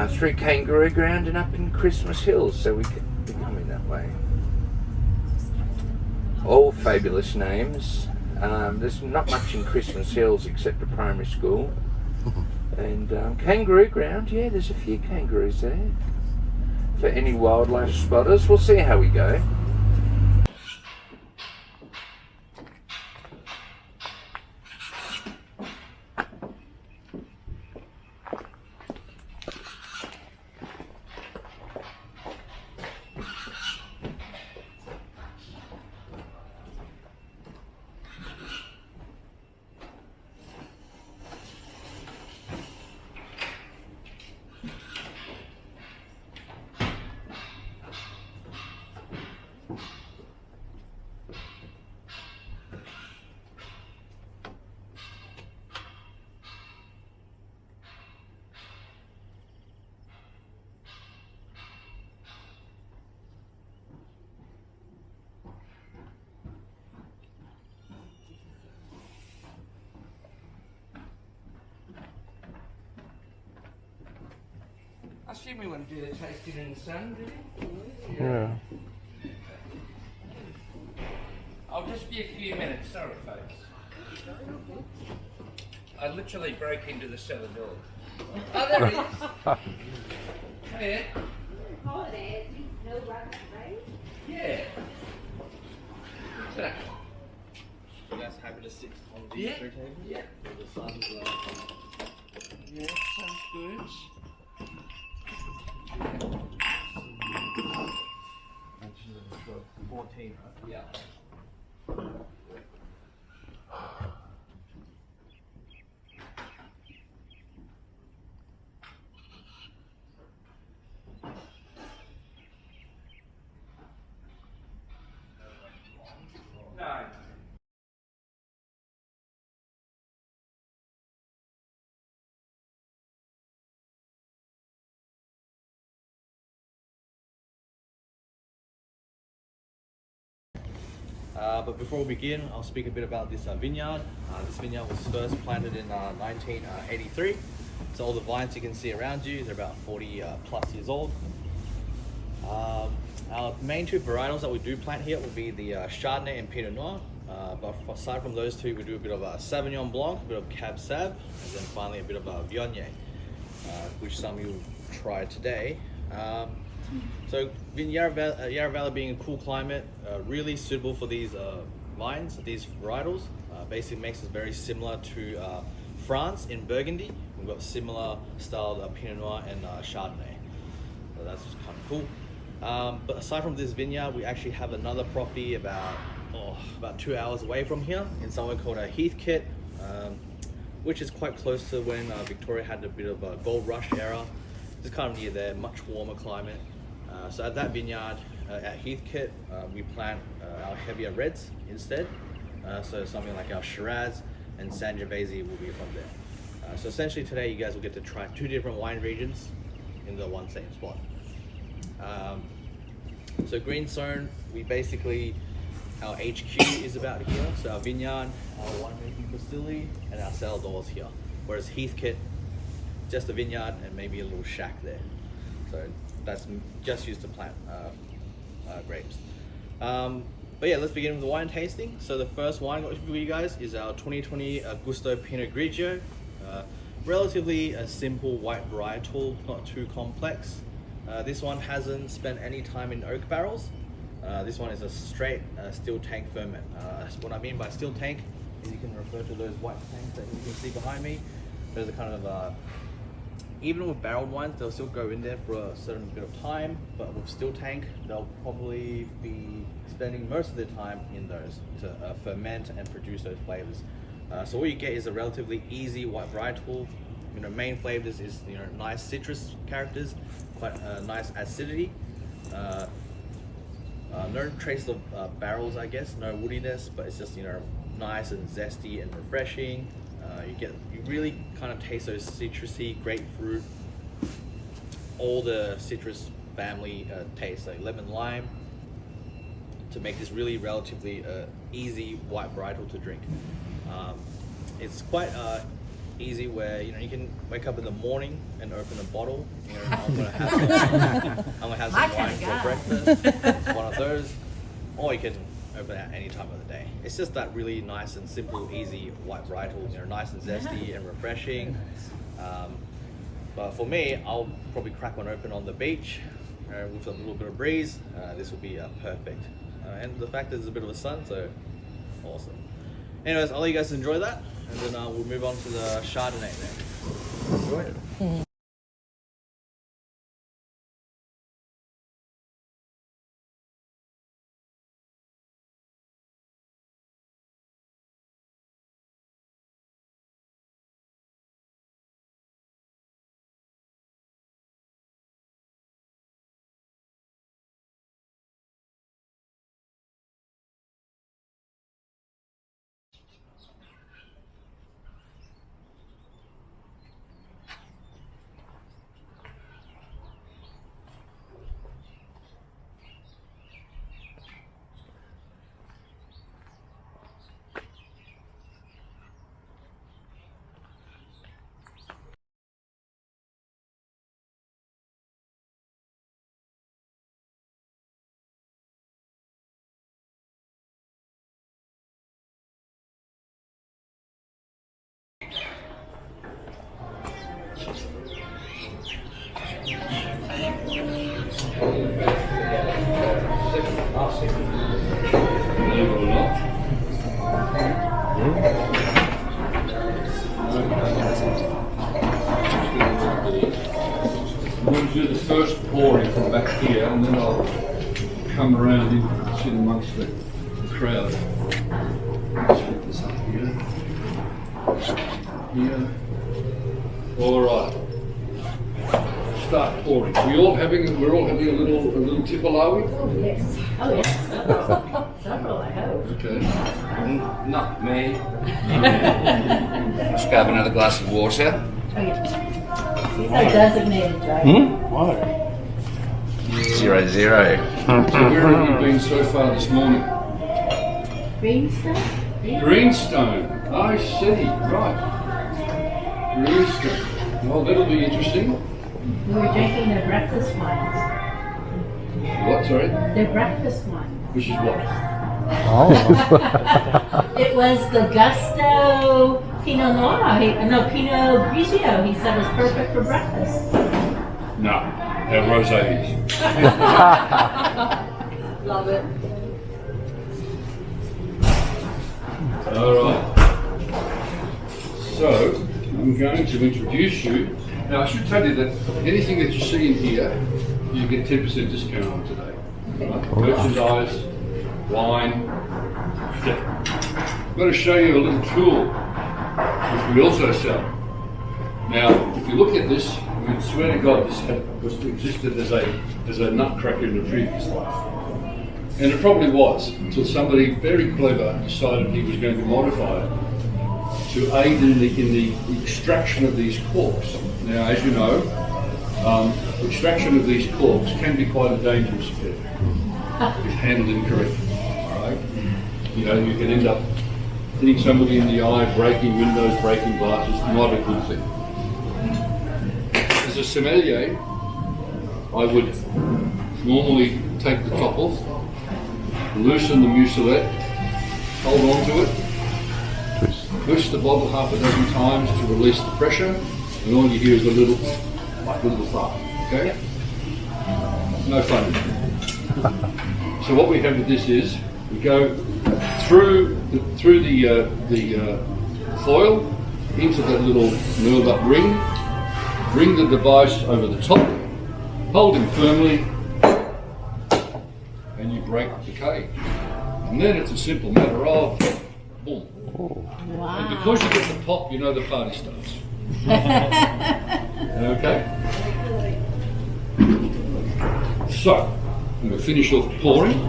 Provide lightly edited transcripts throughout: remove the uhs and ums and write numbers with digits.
through Kangaroo Ground and up in Christmas Hills, so we could be coming that way. All fabulous names. There's not much in Christmas Hills except a primary school. And Kangaroo Ground, yeah, there's a few kangaroos there. For any wildlife spotters, we'll see how we go. I assume we want to do the tasting in the sun, do we? Yeah. I'll just be a few minutes, sorry folks. I literally broke into the cellar door. Oh, there he is. Hey, Holidays, no run, right? yeah. So, You guys happy to sit on the yeah, table? yeah. The sun's Yeah, sounds good. actually 14, right? Yeah. No. But before we begin, I'll speak a bit about this vineyard. This vineyard was first planted in 1983. So all the vines you can see around you, they're about 40 plus years old. Our main two varietals that we do plant here will be the Chardonnay and Pinot Noir. But aside from those two, we do a bit of Sauvignon Blanc, a bit of Cab Sav, and then finally a bit of Viognier, which some of you will try today. So Yara Valley being a cool climate, really suitable for these vines, these varietals. Basically makes us very similar to France in Burgundy. We've got similar styled Pinot Noir and Chardonnay. So that's kind of cool. But aside from this vineyard, we actually have another property about 2 hours away from here in somewhere called Heathcote, which is quite close to when Victoria had a bit of a gold rush era. It's kind of near there, much warmer climate. So at that vineyard at Heathcote, we plant our heavier reds instead. So something like our Shiraz and Sangiovese will be from there. So essentially today you guys will get to try two different wine regions in the one same spot. So Greenstone, we basically, our HQ is about here. So our vineyard, our winemaking facility, and our cellar doors here. Whereas Heathcote, just a vineyard and maybe a little shack there. So that's just used to plant grapes. But yeah, let's begin with the wine tasting. So the first wine I got for you guys is our 2020 Gusto Pinot Grigio. Relatively a simple white varietal, not too complex. This one hasn't spent any time in oak barrels. This one is a straight steel tank ferment. What I mean by steel tank is you can refer to those white tanks that you can see behind me. Those are kind of even with barreled wines, they'll still go in there for a certain bit of time, but with steel tank, they'll probably be spending most of their time in those to ferment and produce those flavors. So what you get is a relatively easy white varietal. Main flavors is nice citrus characters, quite nice acidity. No trace of barrels, I guess, no woodiness, but it's just nice and zesty and refreshing. You really kind of taste those citrusy, grapefruit, all the citrus family tastes, like lemon, lime, to make this really relatively easy white varietal to drink. It's quite easy where you can wake up in the morning and open a bottle. I'm gonna have some wine for breakfast. One of those, or you can open it at any time of the day. It's just that really nice and simple, easy white varietal. Nice and zesty and refreshing. But for me, I'll probably crack one open on the beach with a little bit of breeze. This will be perfect. And the fact that there's a bit of a sun, so awesome. Anyways, I'll let you guys enjoy that, and then we'll move on to the Chardonnay next. Enjoy it. I'm going to do the first pouring from back here, and then I'll come around and sit amongst the crowd. Let's put this up here. Here. All right. Start pouring. We're all having a little tipple, are we? Oh yes. Several, I hope. Okay. Not me. Just grab another glass of water. Oh yeah. These are designated, right? 0-0. So where have you been so far this morning? Greenstone? Greenstone. I see. Right. Greenstone. Well, that'll be interesting. We were drinking their breakfast wines. What? Sorry. Their breakfast wine. Which is what? It was the Gusto Pinot Noir. Pinot Grigio. He said it was perfect for breakfast. No. Our rosé is. Love it. All right. So, I'm going to introduce you. Now, I should tell you that anything that you see in here, you get 10% discount on today. Right? Merchandise, wine. Yeah. I'm going to show you a little tool, which we also sell. Now, if you look at this, we would swear to God this existed as a nutcracker in the previous life. And it probably was, until somebody very clever decided he was going to modify it to aid in the extraction of these corks. Now, as you know, extraction of these corks can be quite a dangerous affair if handled incorrectly. All right? You can end up hitting somebody in the eye, breaking windows, breaking glasses. Not a good thing. As a sommelier, I would normally take the top off, loosen the muselet, hold on to it, twist the bottle half a dozen times to release the pressure, and all you hear is a little fart. Okay? No fun. So what we have with this is we go through the foil into that little knurled up ring, bring the device over the top, hold him firmly, and you break the cage. And then it's a simple matter of boom. Wow. And because you get the pop, you know the party starts. Okay? So, I'm going to finish off pouring.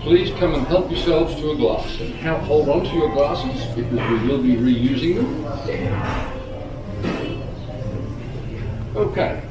Please come and help yourselves to a glass. And hold on to your glasses because we will be reusing them. Okay.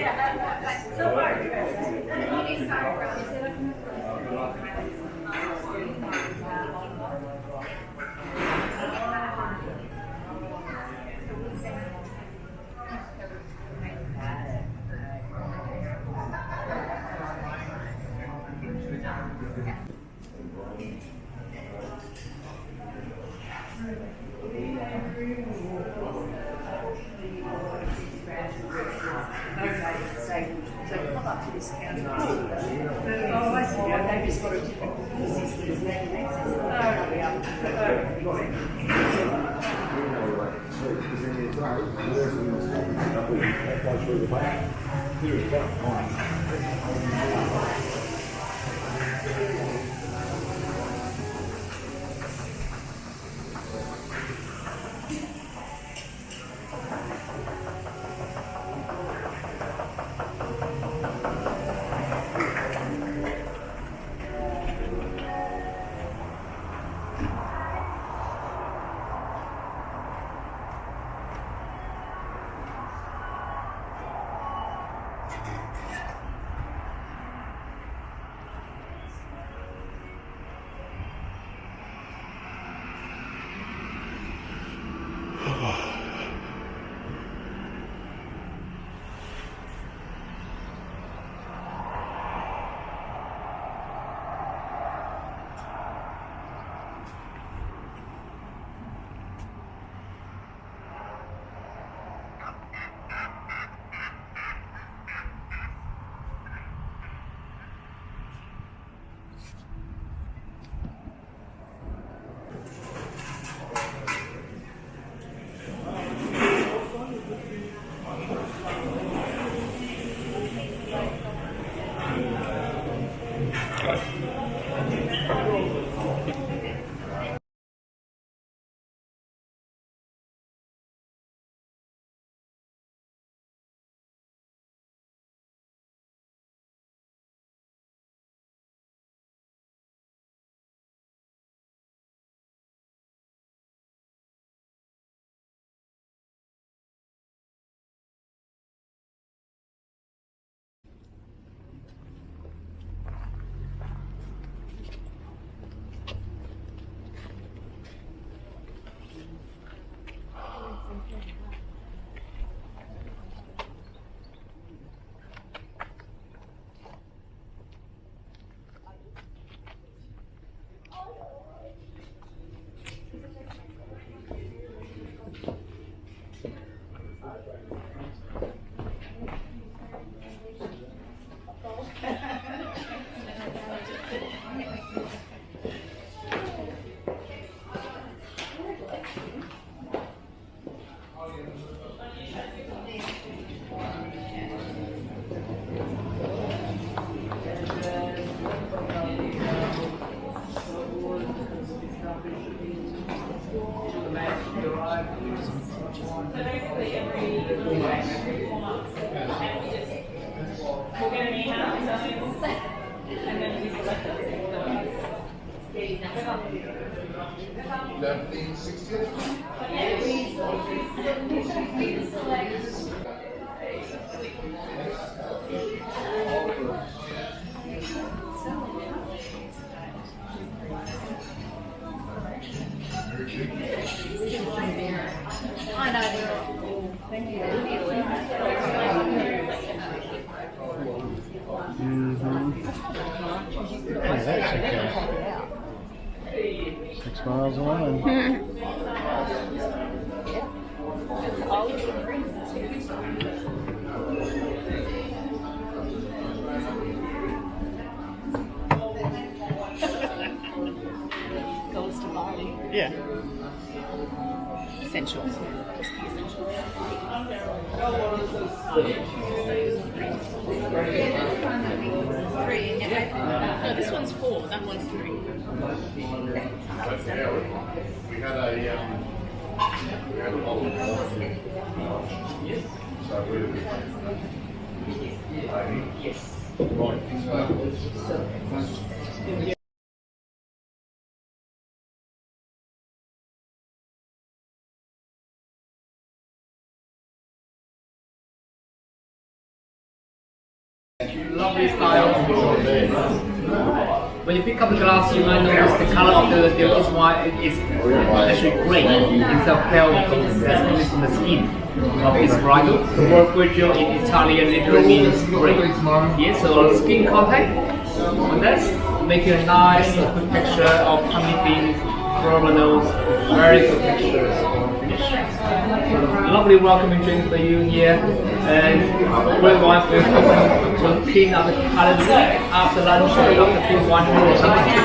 Yeah, that's okay. 6 miles away. Goes to Bali. Yeah. Essential. Just the essential. No, this one's 4. That one's 3. We had a yes. Lovely style. When you pick up the glass, you might notice the color of the is white. It's actually gray instead of pale gold. That's only from the skin of this varietal. The word grigio in Italian literally means gray. Yes, so skin contact on that make a nice good texture of honey bean, nose, very good textures for finish. Lovely welcoming drink for you here, and we're going to clean up the palate after lunch after food 100.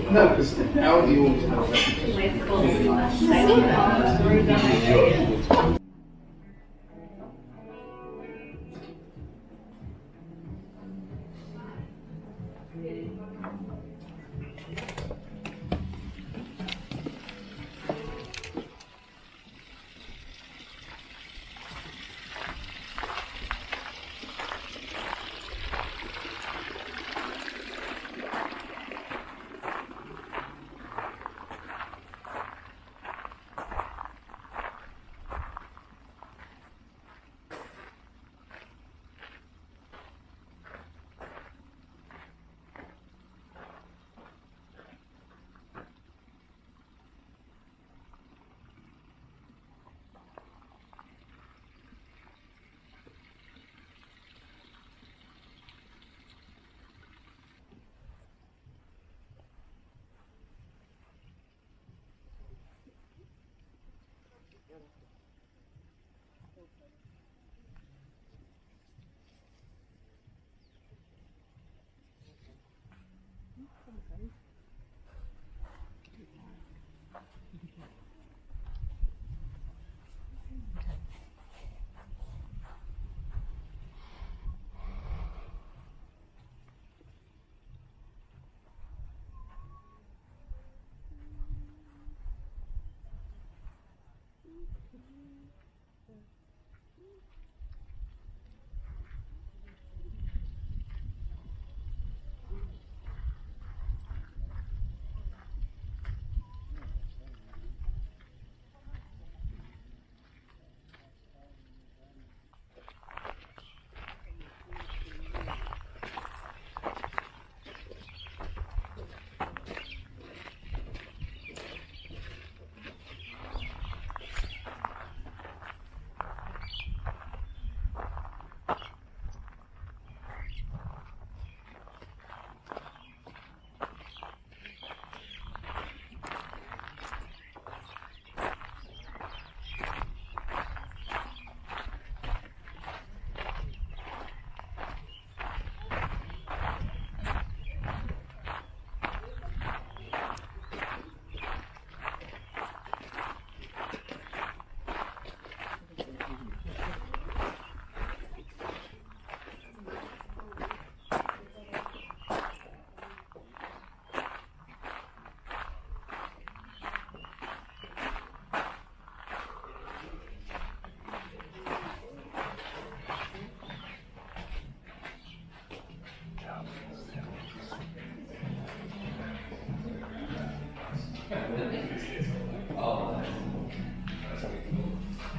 No, because Audi always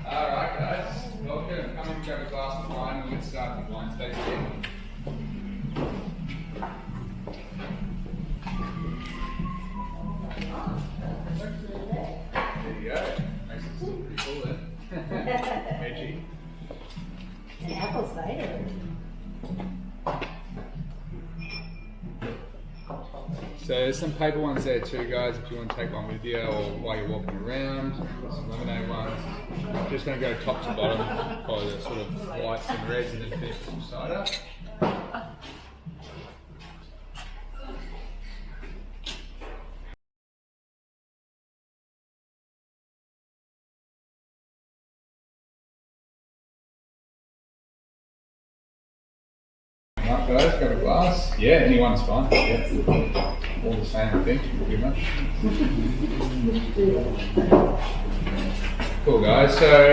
Alright guys, welcome. Come and grab a glass of wine and let's start the wine tasting. There you go. Makes it look pretty cool then. Edgy. An apple cider. So there's some paper ones there too, guys, if you want to take one with you or while you're walking around. Some lemonade ones. I'm just going to go top to bottom by the sort of whites and reds and then finish with some cider. guys, grab a glass. Yeah, anyone's fine. Yeah. All the same, I think, pretty much. Cool, guys. So,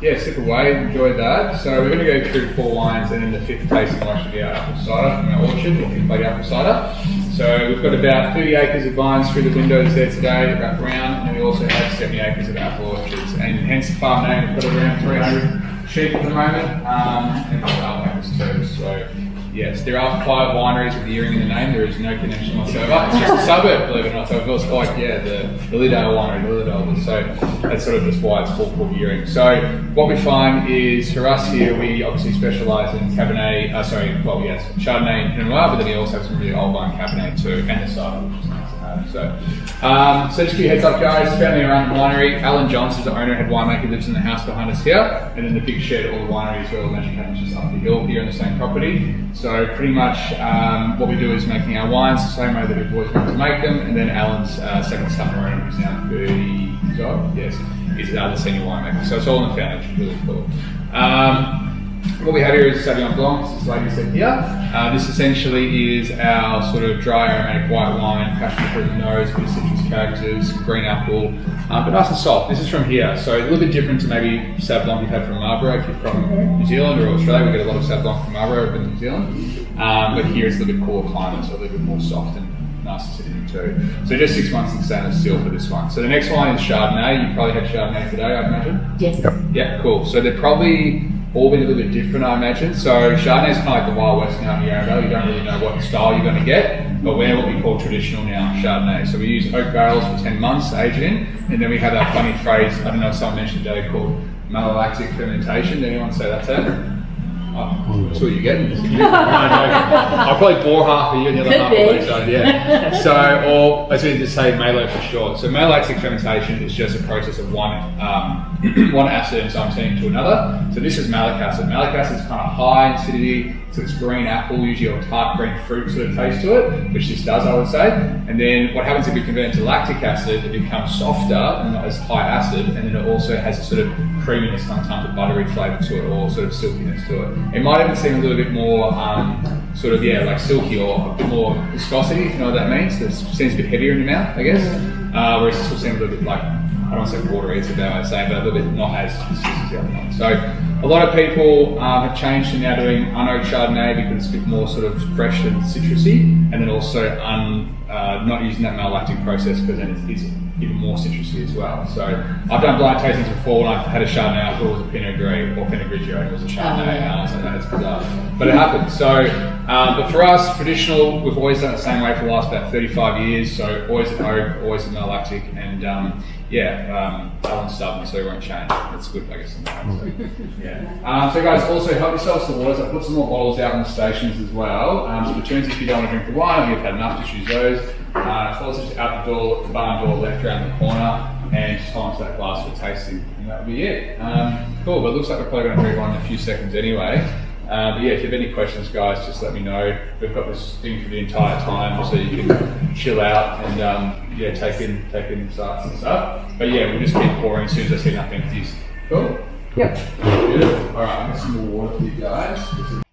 yeah, sip away, enjoy that. So we're going to go through 4 wines, and then the 5th tasting will actually be our apple cider from our orchard, or 5th lady apple cider. So we've got about 30 acres of vines through the windows there today that wrap around, and then we also have 70 acres of apple orchards, and hence the farm name. We've got around 300 sheep at the moment, and we've got alpacas too. So yes, there are 5 wineries with the Yering in the name. There is no connection whatsoever. It's just a suburb, believe it or not. So it feels like, yeah, the Lilydale winery, the Lilydale. So that's sort of just why it's called Yering. So what we find is, for us here, we obviously specialise in Cabernet, Chardonnay and Pinot Noir, but then we also have some really old vine Cabernet too, and the cider, which is nice to have. So just a few heads up, guys. Family-run winery. Alan Johns is the owner, head winemaker, lives in the house behind us here, and then the big shed, all the winery as well, Magic Cabin's just up the hill here on the same property. So pretty much what we do is making our wines the same way that we've always wanted to make them, and then Alan's second son, Marina, who's now 30 years old, yes, is the senior winemaker. So it's all in the family, which is really cool. What we have here is Sauvignon Blanc, as this lady said here. This essentially is our sort of dry aromatic white wine, passion fruit in the nose, with citrus characters, green apple, but nice and soft. This is from here, so a little bit different to maybe Sauv Blanc you've had from Marlborough. If you're from New Zealand or Australia, we get a lot of Sauv Blanc from Marlborough over in New Zealand. But here it's a little bit cooler climate, so a little bit more soft and nice acidity too. So just 6 months in stainless steel for this one. So the next one is Chardonnay. You probably had Chardonnay today, I imagine? Yes. Yeah, cool. So they're probably all been a little bit different, I imagine. So Chardonnay is kind of like the Wild West now in Yara Valley. You don't really know what style you're going to get, but we're what we call traditional now, Chardonnay. So we use oak barrels for 10 months to age it in, and then we have that funny phrase, I don't know if someone mentioned today, called malolactic fermentation. Did anyone say that's it? Oh, that's what you're getting. I'll probably bore half of you and the other half of each other, yeah. So, or as we just say, malo for short. So malolactic fermentation is just a process of one acid enzyme turning to another. So this is malic acid. Malic acid is kind of high in acidity, so it's green apple, usually a tart green fruit sort of taste to it, which this does, I would say. And then what happens if we convert it to lactic acid, it becomes softer and not as high acid, and then it also has a sort of creaminess, sometimes a buttery flavour to it, or sort of silkiness to it. It might even seem a little bit more like silky, or a bit more viscosity, if you know what that means. It seems a bit heavier in your mouth, I guess. Whereas this will seem a little bit like, I don't want to say watery, it's a bad way of saying, but a little bit not as viscous as the other one. So a lot of people have changed to now doing unoaked Chardonnay because it's a bit more sort of fresh and citrusy, and then also not using that malolactic process because then it's even more citrusy as well. So I've done blind tastings before when I've had a Chardonnay, I thought it was a Pinot Gris or Pinot Grigio, and it was a Chardonnay. I was like, no, it's bizarre. But it happens. So, but for us, traditional, we've always done it the same way for the last about 35 years. So always an oak, always a malolactic, and Alan's stubborn, so it won't change. That's good, I guess. So guys, also help yourselves to waters. I've put some more bottles out on the stations as well. So the turns, if you don't want to drink the wine, or you've had enough, just use those. Also just out the door, the barn door left around the corner, and just hold on to that glass for tasting, and that'll be it. Cool, but it looks like we're probably going to drink one in a few seconds anyway. But yeah, if you have any questions, guys, just let me know. We've got this thing for the entire time, so you can chill out and take in insights and stuff. But yeah, we'll just keep pouring as soon as I see enough empties. Cool. Yep. Beautiful. All right, I'll get some more water for you guys.